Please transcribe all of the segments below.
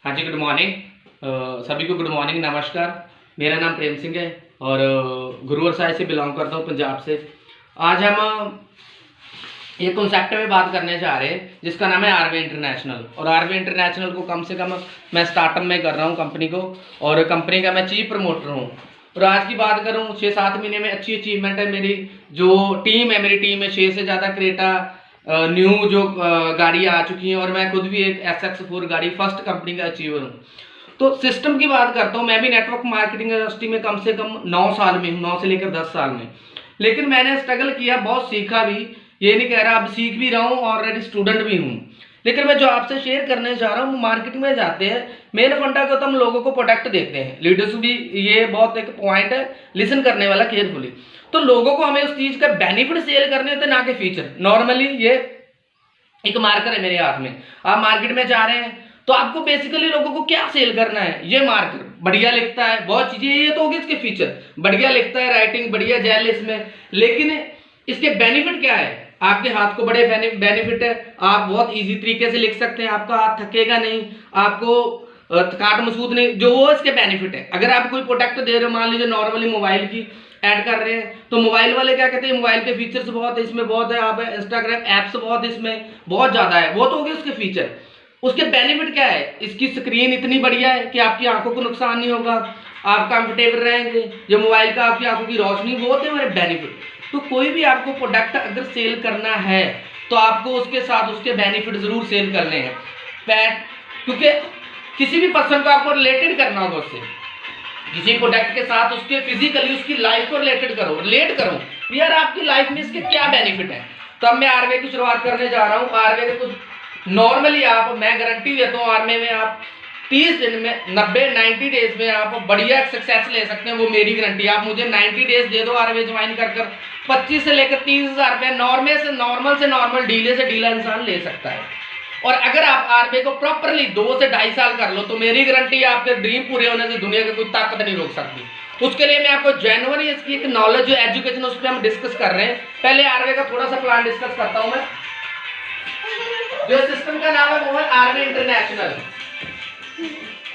हाँ जी, good morning. सभी को गुड मॉर्निंग, नमस्कार। मेरा नाम प्रेम सिंह है और गुरुवर साहिब से बिलोंग करता हूँ, पंजाब से। आज हम एक कॉन्सेप्ट में बात करने जा रहे हैं जिसका नाम है आरवे इंटरनेशनल। और आरवे इंटरनेशनल को कम से कम मैं स्टार्टअप में कर रहा हूँ कंपनी को, और कंपनी का मैं चीफ प्रमोटर हूँ। और आज की बात करूँ, 6-7 महीने में अच्छी अचीवमेंट है मेरी। जो टीम है, मेरी टीम में 6 से ज़्यादा क्रेटा न्यू जो गाड़ी आ चुकी हैं, और मैं खुद भी एक SX4 गाड़ी फर्स्ट कंपनी का अचीवर हूँ। तो सिस्टम की बात करता हूँ, मैं भी नेटवर्क मार्केटिंग इंडस्ट्री में कम से कम 9 साल में हूँ, 9 से लेकर 10 साल में। लेकिन मैंने स्ट्रगल किया, बहुत सीखा भी, ये नहीं कह रहा, अब सीख भी रहा हूँ, ऑलरेडी स्टूडेंट भी हूँ। लेकिन मैं जो आपसे शेयर करने जा रहा हूँ, मार्केटिंग में जाते हैं, मेन फंडा को तो हम लोगों को प्रोडक्ट देते हैं। लीडर्स भी ये बहुत एक पॉइंट है लिसन करने वाला केयरफुली। तो लोगों को हमें उस चीज़ का बेनिफिट सेल करने होते, ना कि फीचर। नॉर्मली ये एक मार्कर है मेरे हाथ में, आप मार्केट में जा रहे हैं तो आपको बेसिकली लोगों को क्या सेल करना है। ये मार्कर बढ़िया लिखता है, बहुत चीजें, ये तो होगी इसके फीचर, बढ़िया लिखता है, राइटिंग बढ़िया जेल इसमें, लेकिन इसके बेनिफिट क्या है। आपके हाथ को बड़े बेनिफिट है, आप बहुत इजी तरीके से लिख सकते हैं, आपका हाथ थकेगा नहीं, आपको थकाट महसूस नहीं, जो वो इसके बेनिफिट है। अगर आप कोई प्रोडक्ट दे रहे हो, मान लीजिए नॉर्मली मोबाइल की ऐड कर रहे हैं, तो मोबाइल वाले क्या कहते हैं, मोबाइल के फीचर्स बहुत है इसमें, बहुत है, आप इंस्टाग्राम ऐप्स बहुत इसमें बहुत ज़्यादा है, वो तो हो गए उसके फीचर। उसके बेनिफिट क्या है, इसकी स्क्रीन इतनी बढ़िया है कि आपकी आंखों को नुकसान नहीं होगा, आप कंफर्टेबल रहेंगे, जो मोबाइल का आपकी आंखों की रोशनी, वो होते हैं हमारे बेनिफिट। तो कोई भी आपको प्रोडक्ट अगर सेल करना है तो आपको उसके साथ उसके बेनिफिट जरूर सेल करने हैं, क्योंकि किसी भी पर्सन को आपको रिलेटेड करना होगा उससे, किसी प्रोडक्ट के साथ उसके फिजिकली उसकी लाइफ को रिलेट करो यार, आपकी लाइफ में इसके क्या बेनिफिट है। तो अब मैं आरवे की शुरुआत करने जा रहा हूँ। आरवे के कुछ नॉर्मली मैं गारंटी देता हूँ, आरवे में आप 30 दिन में, 90-90 डेज में आप बढ़िया सक्सेस ले सकते हैं, वो मेरी गारंटी। आप मुझे 90 डेज दे दो आरवे ज्वाइन कर 25 से लेकर 30,000 रुपये नॉर्मल से नॉर्मल डीलर से डीलर इंसान ले सकता है। और अगर आप आरबीआई को प्रॉपरली 2 से 2.5 साल कर लो तो मेरी गारंटी है आपके ड्रीम पूरे होने से दुनिया की कोई ताकत नहीं रोक सकती। उसके लिए मैं आपको जेन्युइनली इसकी एक नॉलेज जो एजुकेशन उस पर हम डिस्कस कर रहे हैं। पहले आरबीआई का थोड़ा सा प्लान डिस्कस करता हूं मैं। जो सिस्टम का नाम है वो है आरबीआई इंटरनेशनल।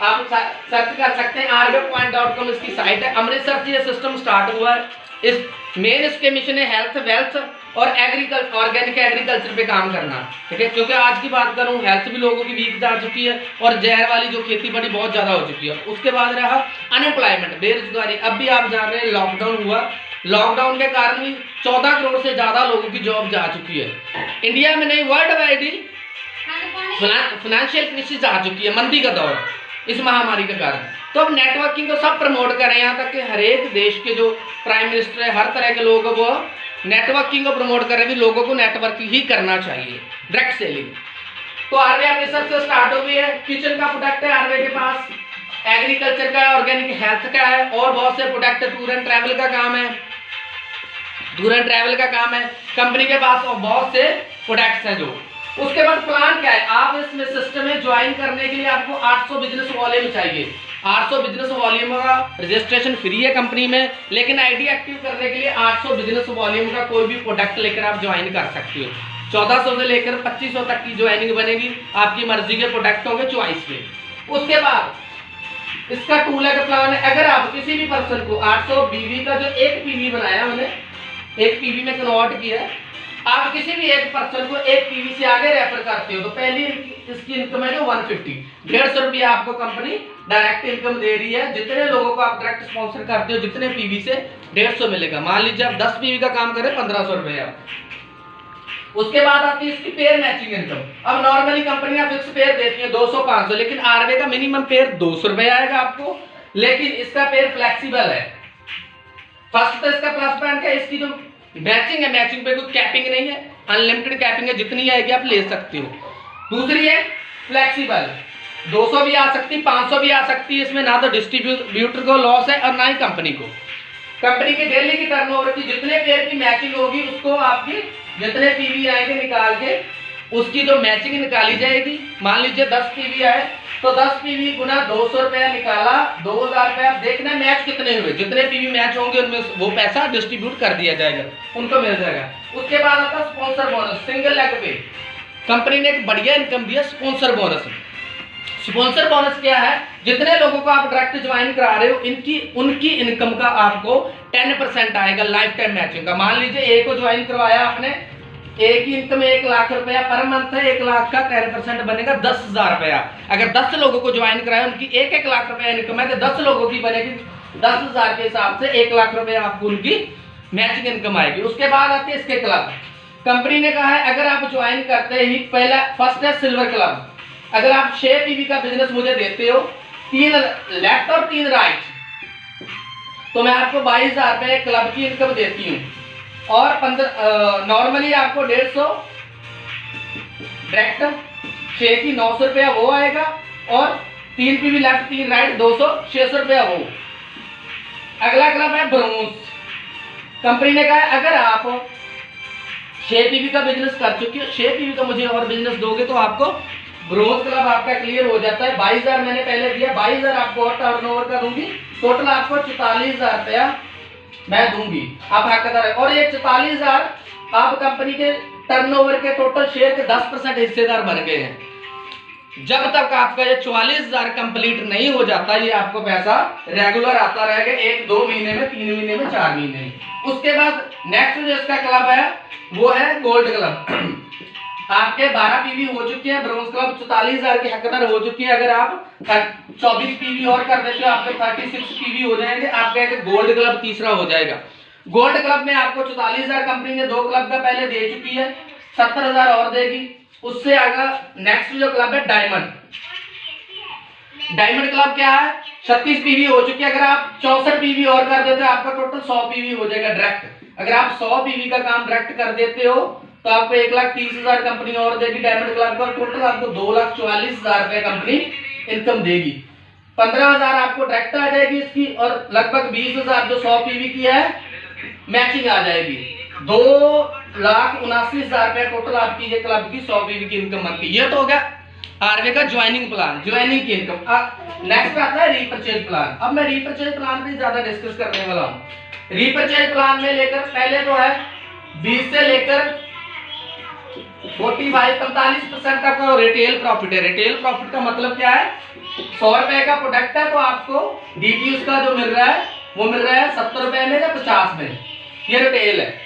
आप सर्च कर सकते हैं, rbi.com इसकी साइट है। अमृतसर से ये सिस्टम स्टार्ट हुआ है। इस मेन इसके मिशन है हेल्थ, वेल्थ और ऑर्गेनिक एग्रीकल्चर पे काम करना, ठीक है। क्योंकि आज की बात करूं, हेल्थ भी लोगों की वीक जा चुकी है और जहर वाली जो खेती बाड़ी बहुत ज़्यादा हो चुकी है। उसके बाद रहा अनएम्प्लॉयमेंट, बेरोजगारी। अब भी आप जान रहे हैं लॉकडाउन हुआ, लॉकडाउन के कारण भी 14 करोड़ से ज़्यादा लोगों की जॉब जा चुकी है। इंडिया में नहीं, वर्ल्ड वाइड ही फाइनेंशियल क्राइसिस आ चुकी है, मंदी का दौर इस महामारी के कारण। तो अब नेटवर्किंग को सब प्रमोट कर रहे हैं, यहाँ तक कि हर एक देश के जो प्राइम मिनिस्टर है, हर तरह के लोग वो नेटवर्किंग को प्रमोट कर रहे हैं कि लोगों को नेटवर्किंग ही करना चाहिए, डायरेक्ट सेलिंग। तो आरवे अमृतसर से स्टार्ट हो गई है। किचन का प्रोडक्ट है आरवे के पास, एग्रीकल्चर का है, ऑर्गेनिक हेल्थ का है, और बहुत से प्रोडक्ट। टूर एंड ट्रैवल का काम है, कंपनी के पास, और बहुत से प्रोडक्ट्स हैं जो। उसके बाद प्लान क्या है, आप इसमें सिस्टम में ज्वाइन करने के लिए आपको 800 बिजनेस वॉल्यूम चाहिए। 800 बिजनेस वॉल्यूम का रजिस्ट्रेशन फ्री है कंपनी में, लेकिन आईडी एक्टिव करने के लिए 800 बिजनेस वॉल्यूम का कोई भी प्रोडक्ट लेकर आप ज्वाइन कर सकते हो। 1400 से लेकर 2500 तक की ज्वाइनिंग बनेगी, आपकी मर्जी के प्रोडक्ट होंगे चॉइस पे। उसके बाद इसका टूल का प्लान है, अगर आप किसी भी पर्सन को 800 बीवी का जो एक पीवी बनाया उन्हें, एक पीवी में कन्वर्ट किया, आप किसी भी एक पर्सन को एक पीवी से आगे रेफर करते हो तो पहली इसकी इनकम है जो 150 रुपया आपको कंपनी डायरेक्ट इनकम दे रही है। जितने लोगों को आप डायरेक्ट स्पॉन्सर करते हो, जितने पीवी से 150 मिलेगा। मान लीजिए आप 10 पीवी का काम करें, 1500 रुपया। उसके बाद आती है इसकी पेयर मैचिंग इनकम। अब नॉर्मली कंपनियां फिक्स पेयर देती है 200-500, लेकिन आरवे का मिनिमम पेयर 200 रुपया आएगा आपको, लेकिन इसका पेयर फ्लेक्सिबल है। फर्स्ट तो इसका प्लस पॉइंट है, इसकी जो मैचिंग है, मैचिंग पे कोई कैपिंग नहीं है, अनलिमिटेड कैपिंग है, जितनी आएगी आप ले सकते हो। दूसरी है फ्लेक्सिबल, 200 भी आ सकती, 500 भी आ सकती है। इसमें ना तो डिस्ट्रीब्यूटर को लॉस है और ना ही कंपनी को। कंपनी के डेली की टर्नओवर की जितने पेयर की मैचिंग होगी, उसको आपकी जितने पीवी आएंगे निकाल के उसकी जो मैचिंग निकाली जाएगी। मान लीजिए 10 पीवी आए तो 10 पीवी गुना 200 रुपया निकाला, 2000 रुपया। देखना मैच कितने हुए, जितने पीवी मैच होंगे उनमें वो पैसा डिस्ट्रीब्यूट कर दिया जाएगा, उनको मिल जाएगा। उसके बाद आता है स्पॉन्सर बोनस, सिंगल लेग पे। कंपनी ने एक बढ़िया इनकम दिया, स्पॉन्सर बोनस। स्पॉन्सर बोनस क्या है, जितने लोगों को आप डायरेक्ट ज्वाइन करा रहे हो उनकी इनकम का आपको 10% आएगा लाइफ टाइम मैचिंग का। मान लीजिए एक को ज्वाइन करवाया आपने, एक की इनकम 1 लाख रुपया पर मंथ है, 1 लाख का 10% बनेगा 10,000 रुपया। अगर 10 लोगों को ज्वाइन कराया, उनकी 1-1 लाख रुपया इनकम है, तो 10 लोगों की बनेगी 10,000 के हिसाब से 1 लाख रुपया आपको उनकी मैचिंग इनकम आएगी। उसके बाद आती है इसके क्लब। कंपनी ने कहा है अगर आप ज्वाइन करते ही पहला फर्स्ट है सिल्वर क्लब। अगर आप 6 पीवी का बिजनेस मुझे देते हो, 3 लेफ्ट और 3 राइट, तो मैं आपको 22,000 रुपये क्लब की इनकम देती हूँ। और 15 नॉर्मली आपको 150 डायरेक्ट, 6 की 900 रुपया वो आएगा, और 3 पीवी लेफ्ट 3 राइट 200-600 रुपया वो। अगला क्लब है ब्रोंज। कंपनी ने कहा है अगर आप 6 पीवी का बिजनेस कर चुके हो, 6 पीवी का मुझे और बिजनेस दोगे तो आपको ब्रोंज क्लब आपका क्लियर हो जाता है। 22,000 मैंने पहले दिया, 22,000 आपको और टर्नओवर का दूंगी, टोटल आपको 44,000 रुपया मैं दूंगी, आप हकदार है। और ये 44,000 आप कंपनी के टर्नओवर के टोटल शेयर के 10% हिस्सेदार बन गए हैं। जब तक आपका ये 44,000 कंप्लीट नहीं हो जाता, ये आपको पैसा रेगुलर आता रहेगा, 1-2 महीने में, 3 महीने में, 4 महीने में। उसके बाद नेक्स्ट जो इसका क्लब है वो है गोल्ड क्लब। आपके 12 पीवी हो चुके हैं, ब्रोंज क्लब 44,000 के हकदार हो चुकी है। अगर आप 24 पीवी और कर देते हो, आपके 36 पीवी हो जाएंगे, आपका एक गोल्ड क्लब तीसरा हो जाएगा। गोल्ड क्लब में आपको 44,000 कंपनी ने 2 क्लब का पहले दे चुकी है, 70,000 और देगी। उससे आगे नेक्स्ट जो क्लब है डायमंड। डायमंड क्लब क्या है, 36 पीवी हो चुकी है, अगर आप 64 पीवी और कर देते हो, आपका टोटल 100 पीवी हो जाएगा डायरेक्ट। अगर आप 100 पीवी का काम डायरेक्ट कर देते हो तो आपको 1,30,000 कंपनी और देगी डायमंड क्लब पर, टोटल आपको 2,44,000 रुपए कंपनी इनकम देगी। 15,000 आपको डायरेक्ट आ जाएगी इसकी, और लगभग 20,000 जो 100 पीवी की है मैचिंग आ जाएगी। 2,79,000 रुपए टोटल आपकी ये क्लब की 100 पीवी की इनकम बनती है। ये तो हो गया आरवे का ज्वाइनिंग प्लान, ज्वाइनिंग की इनकम। नेक्स्ट आता है रीपर्चेज प्लान। अब मैं रीपर्चेज प्लान पे ज्यादा डिस्कस करने वाला हूँ। रीपर्चेज प्लान में लेकर पहले तो है 20 से लेकर 45% तक रिटेल प्रॉफिट है। रिटेल प्रॉफिट का मतलब क्या है, 100 रुपए का प्रोडक्ट है तो आपको डीपी उसका जो मिल रहा है वो मिल रहा है 70 रुपए में या 50 में, ये रिटेल है।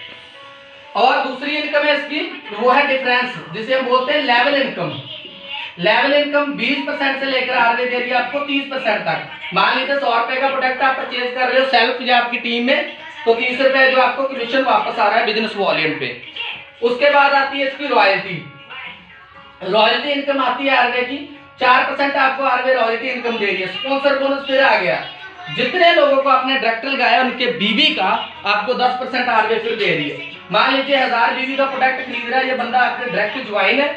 और दूसरी इनकम है इसकी, वो है डिफरेंस, जिसे हम बोलते हैं लेवल इनकम। लेवल इनकम 20% से लेकर आगे दे रही है आपको 30% तक। मान लीजिए 100 रुपए का प्रोडक्ट आप परचेज कर रहे हो सेल्फ या आपकी टीम में, तो 30 रुपए जो आपको कमीशन वापस आ रहा है बिजनेस वॉल्यूम पे। उसके बाद आती है इसकी रॉयल्टी। रॉयल्टी इनकम आती है आरवे की, 4% आपको आरवे रॉयल्टी इनकम दे रही है। स्पॉन्सर बोनस फिर आ गया, जितने लोगों को आपने डायरेक्ट लगाया उनके बीवी का आपको 10% आरवे फिर दे रही है। मान लीजिए 1000 बीवी का प्रोडक्ट खरीद रहा है ये बंदा, आपके डायरेक्ट ज्वाइन है,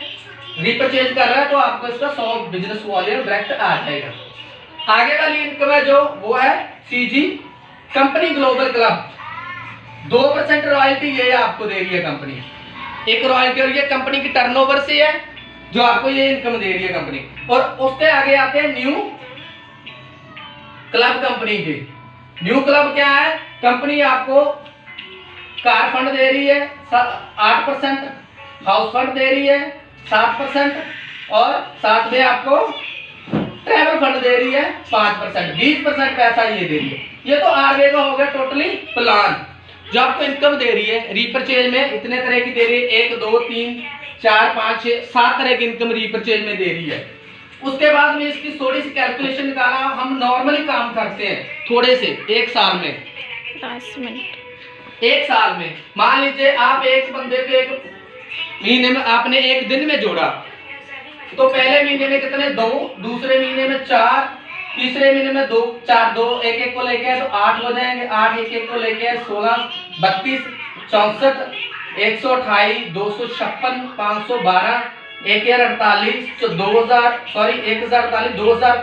रिपर्चेज कर रहा है, तो आपको इसका 100 बिजनेस वॉल्यूम डायरेक्ट आ जाएगा। आगे वाली इनकम है जो वो है CG company global club. 2% royalty ये आपको दे रही है कंपनी, एक रॉयल्टी, और ये कंपनी की टर्नओवर से है जो आपको ये इनकम दे रही है कंपनी। और उसके आगे आते हैं न्यू क्लब कंपनी के। न्यू क्लब क्या है, कंपनी आपको कार फंड दे रही है 8%, हाउस फंड दे रही है 7%, और साथ में आपको ट्रैवल फंड दे रही है 5%, 20% पैसा ये दे रही है। ये तो आरवे का हो गया टोटली प्लान जो आपको इनकम दे रही है। रीपर्चेज में इतने तरह की दे रही है, 1 2 3 4 5 6 7 तरह की इनकम रीपर्चेज में दे रही है। उसके बाद में इसकी थोड़ी सी कैलकुलेशन निकाला, हम नॉर्मली काम करते हैं थोड़े से, 1 साल में 10 मिनट 1 साल में मान लीजिए आप एक बंदे पे 1 महीने में आपने 1 दिन में जोड़ा, तो पहले महीने में कितने 2, दूसरे महीने में 4, तीसरे महीने में 2 4 2 1 1 को लेके आए तो 8 हो जाएंगे, 8 1 1 को लेके आए 16 32 64 128 256 512 1048 2000 सॉरी 1048 2000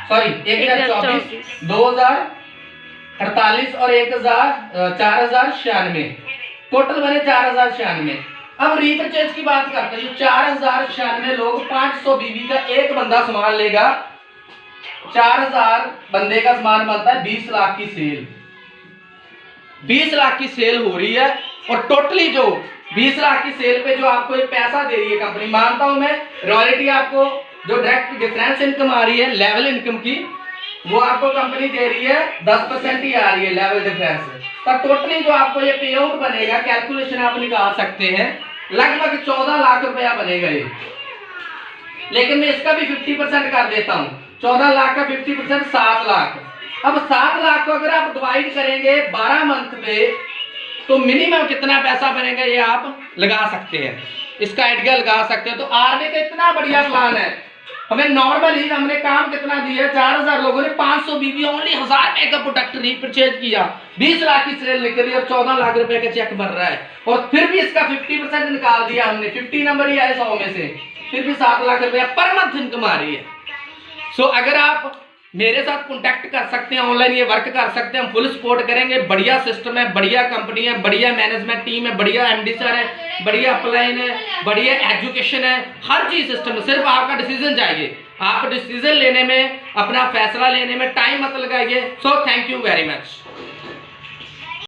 सॉरी 1024 2048 और 4096 टोटल बने 4096। अब रीपर्चेज की बात करते हैं, 4096 लोग 500 बीवी का एक बंदा सामान लेगा, 4000 बंदे का सामान बनता है 20 लाख की सेल। 20 लाख की सेल हो रही है, और टोटली जो 20 लाख की सेल पे जो आपको ये पैसा दे रही है कंपनी, मानता हूं मैं रॉयल्टी आपको जो डायरेक्ट डिफरेंस इनकम आ रही है लेवल इनकम की, वो आपको कंपनी दे रही है 10% ही आ रही है लेवल डिफरेंस। तो टोटली जो आपको ये पे आउट बनेगा, कैलकुलेशन आप निकाल सकते हैं, लगभग 14 लाख रुपया बनेगा ये। लेकिन मैं इसका भी 50% कर देता हूँ। 14 लाख का 50% 7 लाख। अब 7 लाख को अगर आप डिवाइड करेंगे 12 मंथ पे, तो मिनिमम कितना पैसा बनेगा ये आप लगा सकते हैं, इसका आइडिया लगा सकते हैं। तो आरबी का इतना बढ़िया प्लान है। हमें नॉर्मली हमने काम कितना दिया, 4000 लोगों ने 500 बीबी ओनली 1000 रुपए का प्रोडक्ट रीपरचेज किया, 20 लाख की सेल निकली और 14 लाख रुपए का चेक बन रहा है। और फिर भी इसका 50% निकाल दिया हमने, 50 नंबर ही आए 100 में से, फिर भी 7 लाख रुपया पर मंथ इनकम आ रही है। सो अगर आप मेरे साथ कांटेक्ट कर सकते हैं, ऑनलाइन ये वर्क कर सकते हैं, हम फुल सपोर्ट करेंगे। बढ़िया सिस्टम है, बढ़िया कंपनी है, बढ़िया मैनेजमेंट टीम है, बढ़िया एमडी सर है, बढ़िया अपलाइन है, बढ़िया एजुकेशन है, हर चीज सिस्टम है। सिर्फ आपका डिसीजन चाहिए, आप डिसीजन लेने में, अपना फैसला लेने में टाइम मत लगाइए। So thank you very much.